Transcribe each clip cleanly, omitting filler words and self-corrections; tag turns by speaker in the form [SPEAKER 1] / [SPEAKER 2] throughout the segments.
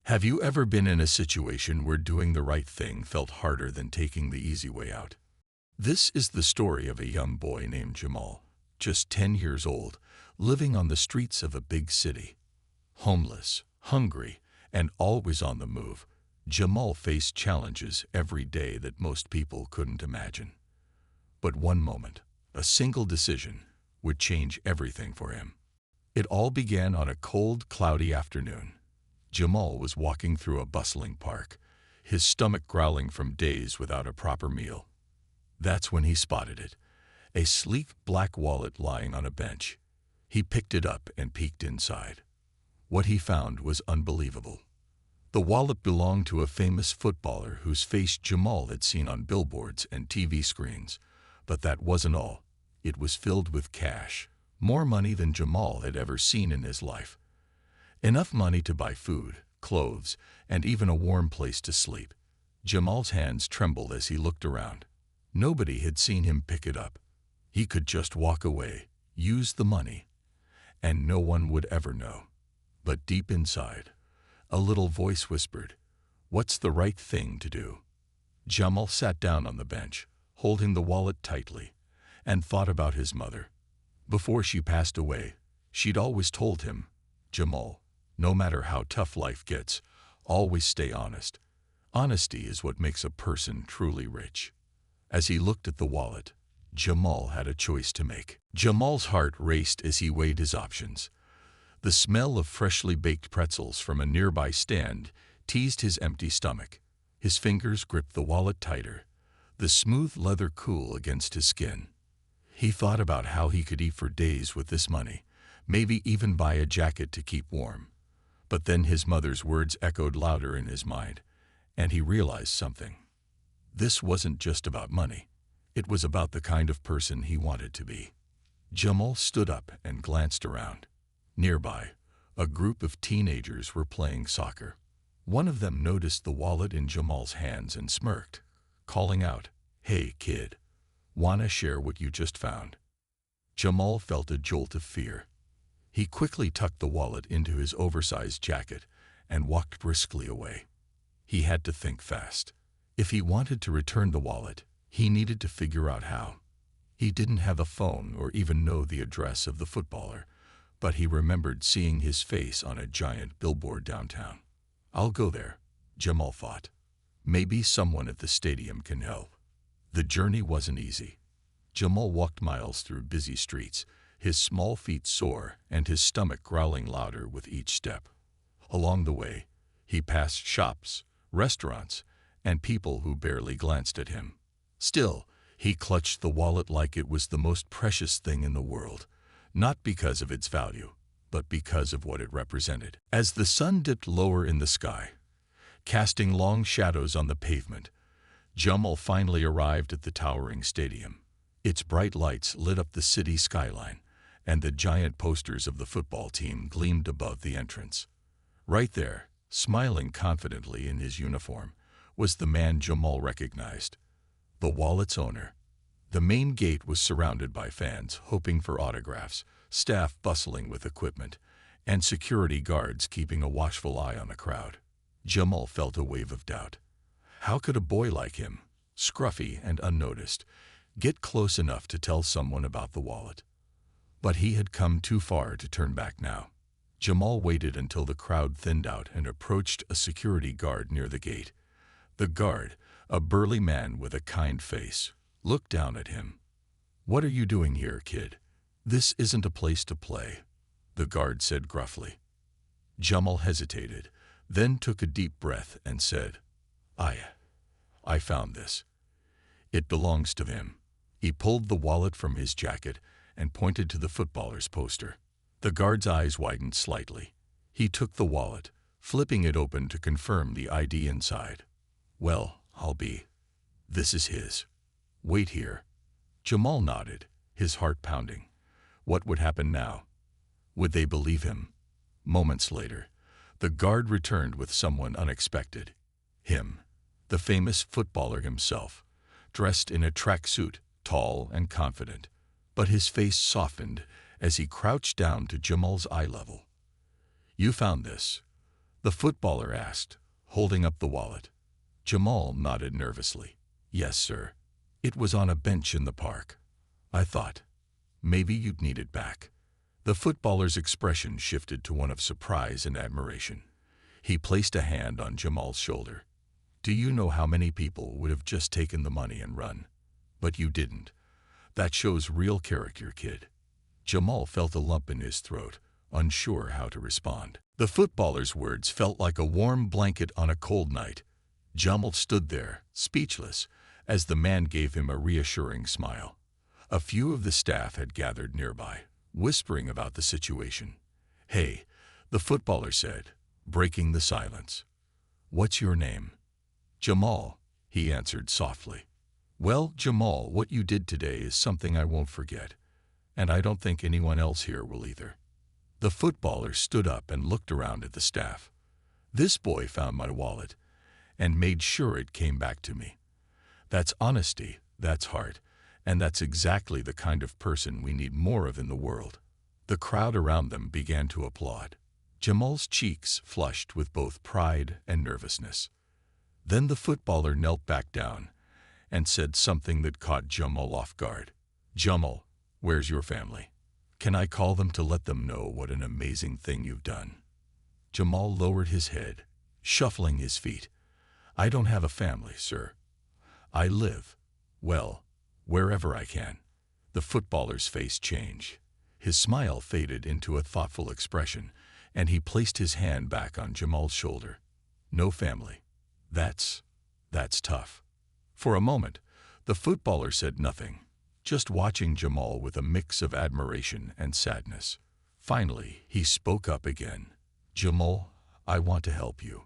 [SPEAKER 1] Have you ever been in a situation where doing the right thing felt harder than taking the easy way out? This is the story of a young boy named Jamal, just 10 years old, living on the streets of a big city. Homeless, hungry, and always on the move, Jamal faced challenges every day that most people couldn't imagine. But one moment, a single decision, would change everything for him. It all began on a cold, cloudy afternoon. Jamal was walking through a bustling park, his stomach growling from days without a proper meal. That's when he spotted it, a sleek black wallet lying on a bench. He picked it up and peeked inside. What he found was unbelievable. The wallet belonged to a famous footballer whose face Jamal had seen on billboards and TV screens. But that wasn't all. It was filled with cash, more money than Jamal had ever seen in his life. Enough money to buy food, clothes, and even a warm place to sleep. Jamal's hands trembled as he looked around. Nobody had seen him pick it up. He could just walk away, use the money, and no one would ever know. But deep inside, a little voice whispered, "What's the right thing to do?" Jamal sat down on the bench, holding the wallet tightly, and thought about his mother. Before she passed away, she'd always told him, "Jamal, no matter how tough life gets, always stay honest. Honesty is what makes a person truly rich." As he looked at the wallet, Jamal had a choice to make. Jamal's heart raced as he weighed his options. The smell of freshly baked pretzels from a nearby stand teased his empty stomach. His fingers gripped the wallet tighter, the smooth leather cool against his skin. He thought about how he could eat for days with this money, maybe even buy a jacket to keep warm. But then his mother's words echoed louder in his mind, and he realized something. This wasn't just about money. It was about the kind of person he wanted to be. Jamal stood up and glanced around. Nearby, a group of teenagers were playing soccer. One of them noticed the wallet in Jamal's hands and smirked, calling out, "Hey, kid, wanna share what you just found?" Jamal felt a jolt of fear. He quickly tucked the wallet into his oversized jacket and walked briskly away. He had to think fast. If he wanted to return the wallet, he needed to figure out how. He didn't have a phone or even know the address of the footballer, but he remembered seeing his face on a giant billboard downtown. "I'll go there," Jamal thought. "Maybe someone at the stadium can help." The journey wasn't easy. Jamal walked miles through busy streets, his small feet sore and his stomach growling louder with each step. Along the way, he passed shops, restaurants, and people who barely glanced at him. Still, he clutched the wallet like it was the most precious thing in the world, not because of its value, but because of what it represented. As the sun dipped lower in the sky, casting long shadows on the pavement, Jamal finally arrived at the towering stadium. Its bright lights lit up the city skyline, and the giant posters of the football team gleamed above the entrance. Right there, smiling confidently in his uniform, was the man Jamal recognized, the wallet's owner. The main gate was surrounded by fans hoping for autographs, staff bustling with equipment, and security guards keeping a watchful eye on the crowd. Jamal felt a wave of doubt. How could a boy like him, scruffy and unnoticed, get close enough to tell someone about the wallet? But he had come too far to turn back now. Jamal waited until the crowd thinned out and approached a security guard near the gate. The guard, a burly man with a kind face, looked down at him. "What are you doing here, kid? This isn't a place to play," the guard said gruffly. Jamal hesitated, then took a deep breath and said, I found this. It belongs to him." He pulled the wallet from his jacket and pointed to the footballer's poster. The guard's eyes widened slightly. He took the wallet, flipping it open to confirm the ID inside. "Well, this is his. Wait here." Jamal nodded, his heart pounding. What would happen now? Would they believe him? Moments later, the guard returned with someone unexpected. Him, the famous footballer himself, dressed in a tracksuit, tall and confident, but his face softened as he crouched down to Jamal's eye level. "You found this." The footballer asked, holding up the wallet. Jamal nodded nervously. Yes, sir. It was on a bench in the park. I thought, maybe you'd need it back. The footballer's expression shifted to one of surprise and admiration. He placed a hand on Jamal's shoulder. Do you know how many people would have just taken the money and run? But you didn't. That shows real character, kid. Jamal felt a lump in his throat, unsure how to respond. The footballer's words felt like a warm blanket on a cold night. Jamal stood there, speechless, as the man gave him a reassuring smile. A few of the staff had gathered nearby, whispering about the situation. Hey, the footballer said, breaking the silence. What's your name? Jamal, he answered softly. Well, Jamal, what you did today is something I won't forget, and I don't think anyone else here will either. The footballer stood up and looked around at the staff. This boy found my wallet and made sure it came back to me. That's honesty, that's heart, and that's exactly the kind of person we need more of in the world. The crowd around them began to applaud. Jamal's cheeks flushed with both pride and nervousness. Then the footballer knelt back down and said something that caught Jamal off guard. Jamal, where's your family? Can I call them to let them know what an amazing thing you've done? Jamal lowered his head, shuffling his feet. I don't have a family, sir. I live, well, wherever I can. The footballer's face changed. His smile faded into a thoughtful expression, and he placed his hand back on Jamal's shoulder. No family. That's tough. For a moment, the footballer said nothing, just watching Jamal with a mix of admiration and sadness. Finally, he spoke up again. Jamal, I want to help you.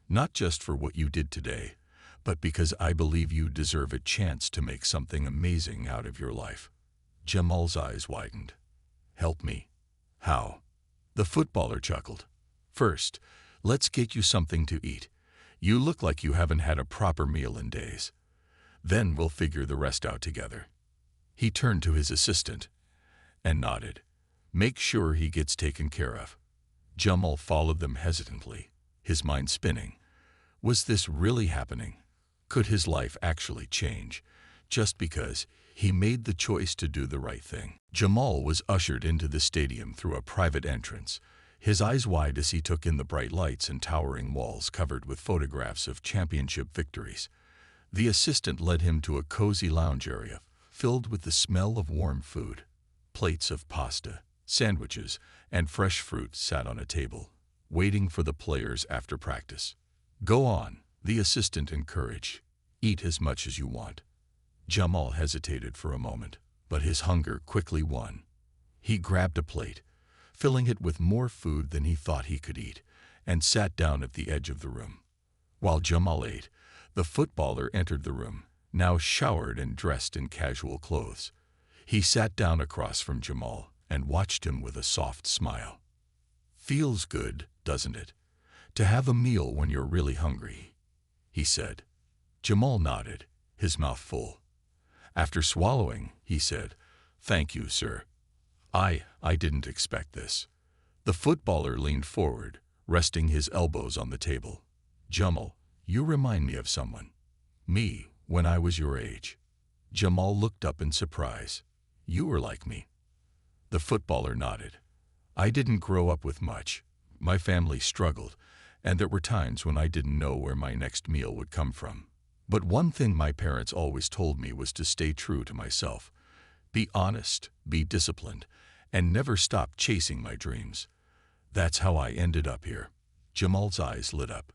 [SPEAKER 1] Not just for what you did today, but because I believe you deserve a chance to make something amazing out of your life. Jamal's eyes widened. Help me? How? The footballer chuckled. First, let's get you something to eat. You look like you haven't had a proper meal in days. Then we'll figure the rest out together. He turned to his assistant and nodded. Make sure he gets taken care of. Jamal followed them hesitantly, his mind spinning. Was this really happening? Could his life actually change just because he made the choice to do the right thing? Jamal was ushered into the stadium through a private entrance, his eyes wide as he took in the bright lights and towering walls covered with photographs of championship victories. The assistant led him to a cozy lounge area filled with the smell of warm food. Plates of pasta, sandwiches, and fresh fruit sat on a table, waiting for the players after practice. Go on, the assistant encouraged. Eat as much as you want. Jamal hesitated for a moment, but his hunger quickly won. He grabbed a plate, filling it with more food than he thought he could eat, and sat down at the edge of the room. While Jamal ate, the footballer entered the room, now showered and dressed in casual clothes. He sat down across from Jamal and watched him with a soft smile. Feels good, doesn't it, to have a meal when you're really hungry? He said. Jamal nodded, his mouth full. After swallowing, he said, Thank you, sir. I didn't expect this. The footballer leaned forward, resting his elbows on the table. Jamal, you remind me of someone. Me, when I was your age. Jamal looked up in surprise. You were like me. The footballer nodded. I didn't grow up with much. My family struggled, and there were times when I didn't know where my next meal would come from. But one thing my parents always told me was to stay true to myself. Be honest, be disciplined, and never stop chasing my dreams. That's how I ended up here. Jamal's eyes lit up.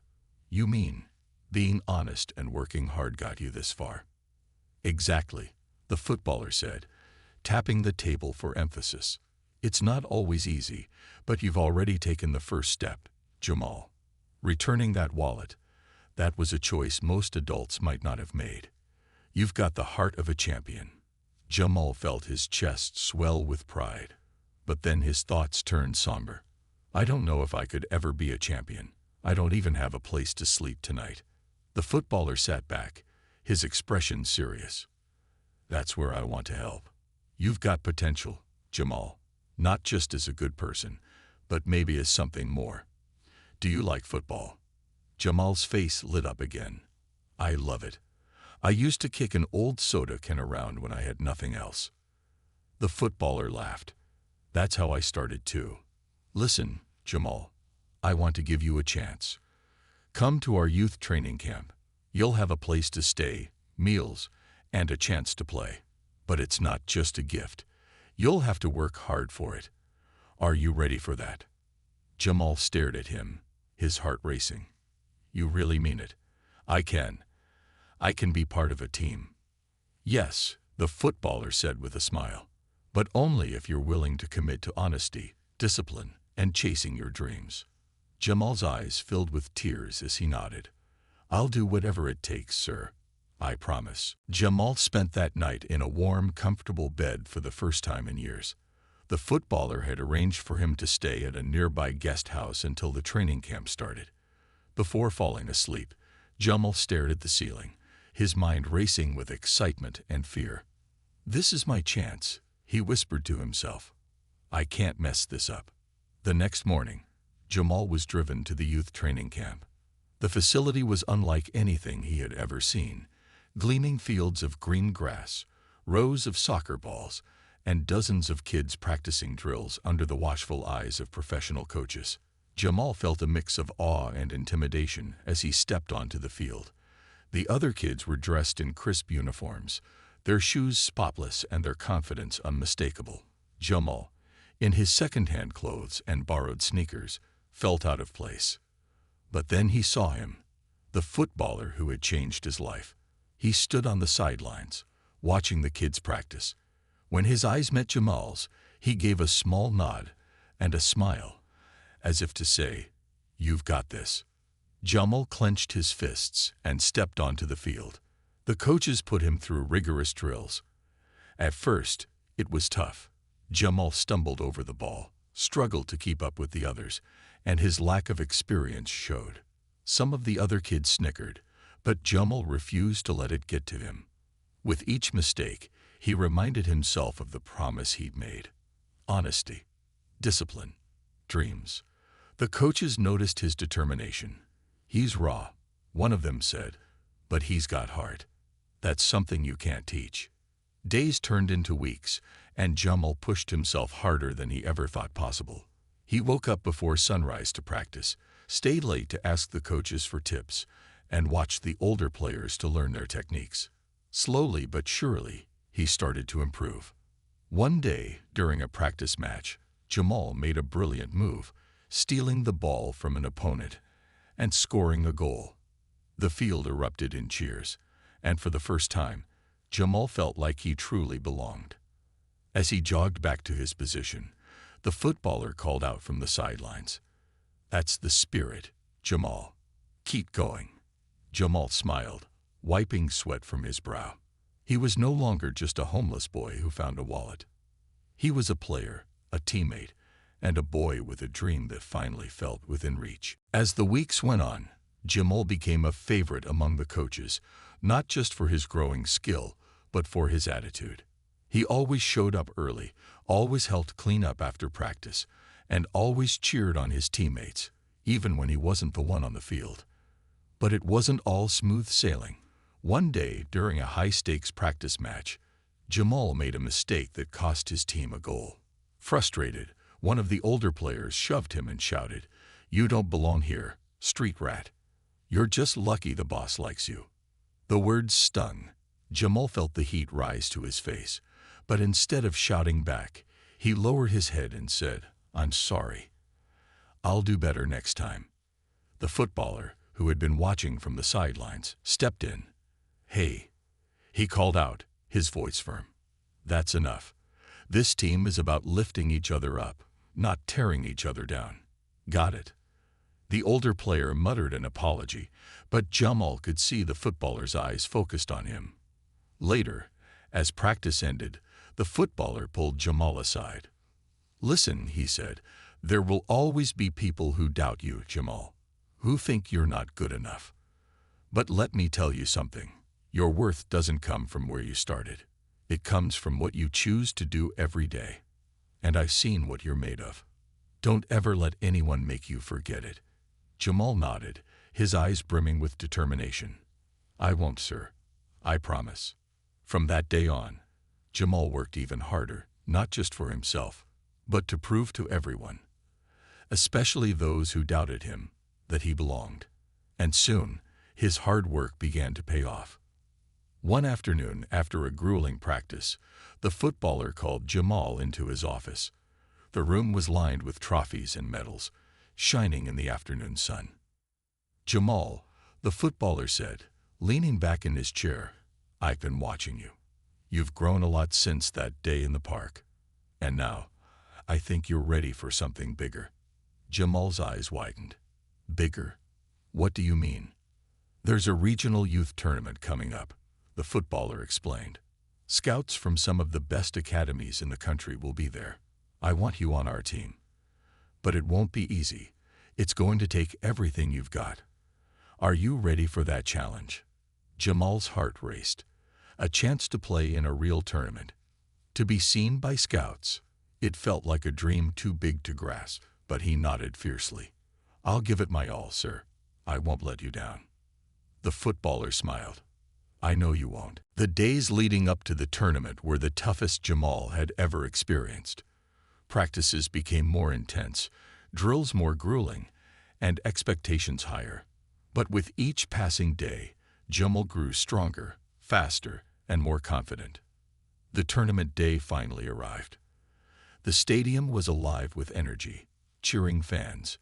[SPEAKER 1] You mean, being honest and working hard got you this far? Exactly, the footballer said, tapping the table for emphasis. It's not always easy, but you've already taken the first step, Jamal. Returning that wallet, that was a choice most adults might not have made. You've got the heart of a champion. Jamal felt his chest swell with pride, but then his thoughts turned somber. I don't know if I could ever be a champion. I don't even have a place to sleep tonight. The footballer sat back, his expression serious. That's where I want to help. You've got potential, Jamal, not just as a good person, but maybe as something more. "Do you like football?" Jamal's face lit up again. "I love it. I used to kick an old soda can around when I had nothing else." The footballer laughed. "That's how I started too. Listen, Jamal, I want to give you a chance. Come to our youth training camp. You'll have a place to stay, meals, and a chance to play. But it's not just a gift. You'll have to work hard for it. Are you ready for that?" Jamal stared at him, his heart racing. "You really mean it? I can. I can be part of a team." "Yes," the footballer said with a smile, "but only if you're willing to commit to honesty, discipline, and chasing your dreams." Jamal's eyes filled with tears as he nodded. "I'll do whatever it takes, sir. I promise." Jamal spent that night in a warm, comfortable bed for the first time in years. The footballer had arranged for him to stay at a nearby guest house until the training camp started. Before falling asleep, Jamal stared at the ceiling, his mind racing with excitement and fear. "This is my chance," he whispered to himself. "I can't mess this up." The next morning, Jamal was driven to the youth training camp. The facility was unlike anything he had ever seen. Gleaming fields of green grass, rows of soccer balls, and dozens of kids practicing drills under the watchful eyes of professional coaches. Jamal felt a mix of awe and intimidation as he stepped onto the field. The other kids were dressed in crisp uniforms, their shoes spotless and their confidence unmistakable. Jamal, in his second-hand clothes and borrowed sneakers, felt out of place. But then he saw him, the footballer who had changed his life. He stood on the sidelines, watching the kids practice. When his eyes met Jamal's, he gave a small nod and a smile, as if to say, "You've got this." Jamal clenched his fists and stepped onto the field. The coaches put him through rigorous drills. At first, it was tough. Jamal stumbled over the ball, struggled to keep up with the others, and his lack of experience showed. Some of the other kids snickered, but Jamal refused to let it get to him. With each mistake, he reminded himself of the promise he'd made. Honesty, discipline, dreams. The coaches noticed his determination. "He's raw," one of them said, "but he's got heart. That's something you can't teach." Days turned into weeks, and Jamal pushed himself harder than he ever thought possible. He woke up before sunrise to practice, stayed late to ask the coaches for tips, and watched the older players to learn their techniques. Slowly but surely, he started to improve. One day, during a practice match, Jamal made a brilliant move, stealing the ball from an opponent and scoring a goal. The field erupted in cheers, and for the first time, Jamal felt like he truly belonged. As he jogged back to his position, the footballer called out from the sidelines, "That's the spirit, Jamal. Keep going." Jamal smiled, wiping sweat from his brow. He was no longer just a homeless boy who found a wallet. He was a player, a teammate, and a boy with a dream that finally felt within reach. As the weeks went on, Jamal became a favorite among the coaches, not just for his growing skill, but for his attitude. He always showed up early, always helped clean up after practice, and always cheered on his teammates, even when he wasn't the one on the field. But it wasn't all smooth sailing. One day, during a high-stakes practice match, Jamal made a mistake that cost his team a goal. Frustrated, one of the older players shoved him and shouted, "You don't belong here, street rat. You're just lucky the boss likes you." The words stung. Jamal felt the heat rise to his face, but instead of shouting back, he lowered his head and said, "I'm sorry. I'll do better next time." The footballer, who had been watching from the sidelines, stepped in. "Hey," he called out, his voice firm. "That's enough. This team is about lifting each other up, not tearing each other down. Got it?" The older player muttered an apology, but Jamal could see the footballer's eyes focused on him. Later, as practice ended, the footballer pulled Jamal aside. "Listen," he said, "there will always be people who doubt you, Jamal, who think you're not good enough. But let me tell you something. Your worth doesn't come from where you started. It comes from what you choose to do every day. And I've seen what you're made of. Don't ever let anyone make you forget it. Jamal nodded, his eyes brimming with determination. I won't, sir. I promise. From that day on, Jamal worked even harder, not just for himself, but to prove to everyone, especially those who doubted him, that he belonged. And soon, his hard work began to pay off. One afternoon, after a grueling practice, the footballer called Jamal into his office. The room was lined with trophies and medals, shining in the afternoon sun. Jamal, the footballer said, leaning back in his chair, I've been watching you. You've grown a lot since that day in the park. And now, I think you're ready for something bigger. Jamal's eyes widened. Bigger? What do you mean? There's a regional youth tournament coming up, the footballer explained. Scouts from some of the best academies in the country will be there. I want you on our team. But it won't be easy. It's going to take everything you've got. Are you ready for that challenge? Jamal's heart raced. A chance to play in a real tournament. To be seen by scouts. It felt like a dream too big to grasp, but he nodded fiercely. I'll give it my all, sir. I won't let you down. The footballer smiled. I know you won't. The days leading up to the tournament were the toughest Jamal had ever experienced. Practices became more intense, drills more grueling, and expectations higher. But with each passing day, Jamal grew stronger, faster, and more confident. The tournament day finally arrived. The stadium was alive with energy, cheering fans,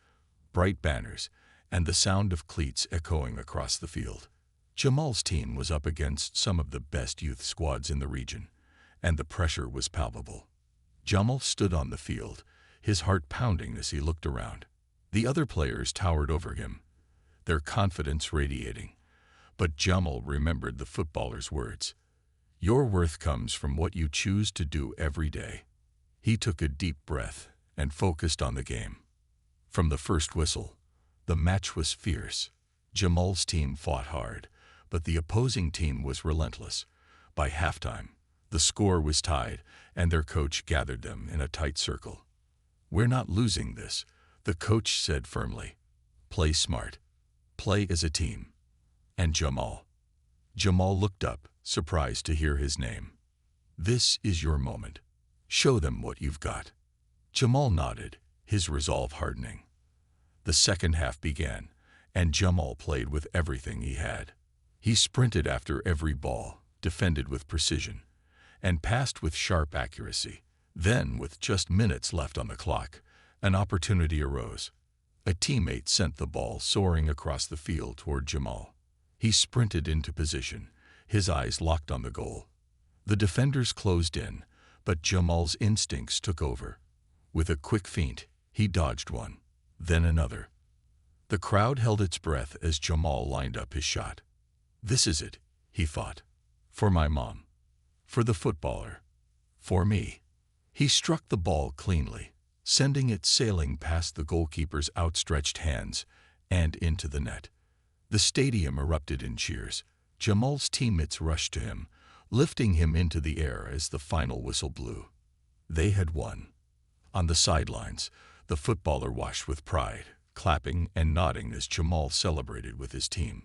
[SPEAKER 1] bright banners, and the sound of cleats echoing across the field. Jamal's team was up against some of the best youth squads in the region, and the pressure was palpable. Jamal stood on the field, his heart pounding as he looked around. The other players towered over him, their confidence radiating. But Jamal remembered the footballer's words. Your worth comes from what you choose to do every day. He took a deep breath and focused on the game. From the first whistle, the match was fierce. Jamal's team fought hard, but the opposing team was relentless. By halftime, the score was tied, and their coach gathered them in a tight circle. We're not losing this, the coach said firmly. Play smart. Play as a team. And Jamal. Jamal looked up, surprised to hear his name. This is your moment. Show them what you've got. Jamal nodded, his resolve hardening. The second half began, and Jamal played with everything he had. He sprinted after every ball, defended with precision, and passed with sharp accuracy. Then, with just minutes left on the clock, an opportunity arose. A teammate sent the ball soaring across the field toward Jamal. He sprinted into position, his eyes locked on the goal. The defenders closed in, but Jamal's instincts took over. With a quick feint, he dodged one, then another. The crowd held its breath as Jamal lined up his shot. This is it, he thought. For my mom. For the footballer. For me. He struck the ball cleanly, sending it sailing past the goalkeeper's outstretched hands and into the net. The stadium erupted in cheers. Jamal's teammates rushed to him, lifting him into the air as the final whistle blew. They had won. On the sidelines, the footballer watched with pride, clapping and nodding as Jamal celebrated with his team.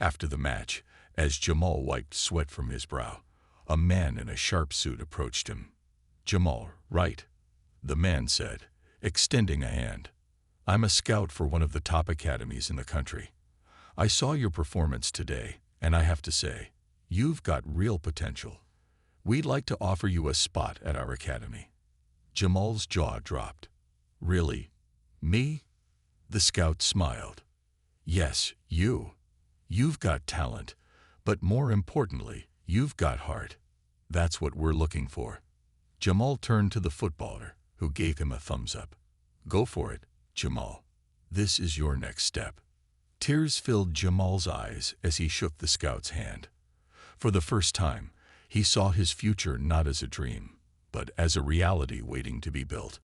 [SPEAKER 1] After the match, as Jamal wiped sweat from his brow, a man in a sharp suit approached him. Jamal, right? The man said, extending a hand. I'm a scout for one of the top academies in the country. I saw your performance today, and I have to say, you've got real potential. We'd like to offer you a spot at our academy. Jamal's jaw dropped. Really? Me? The scout smiled. Yes, you. You've got talent, but more importantly, you've got heart. That's what we're looking for. Jamal turned to the footballer, who gave him a thumbs up. Go for it, Jamal. This is your next step. Tears filled Jamal's eyes as he shook the scout's hand. For the first time, he saw his future not as a dream, but as a reality waiting to be built.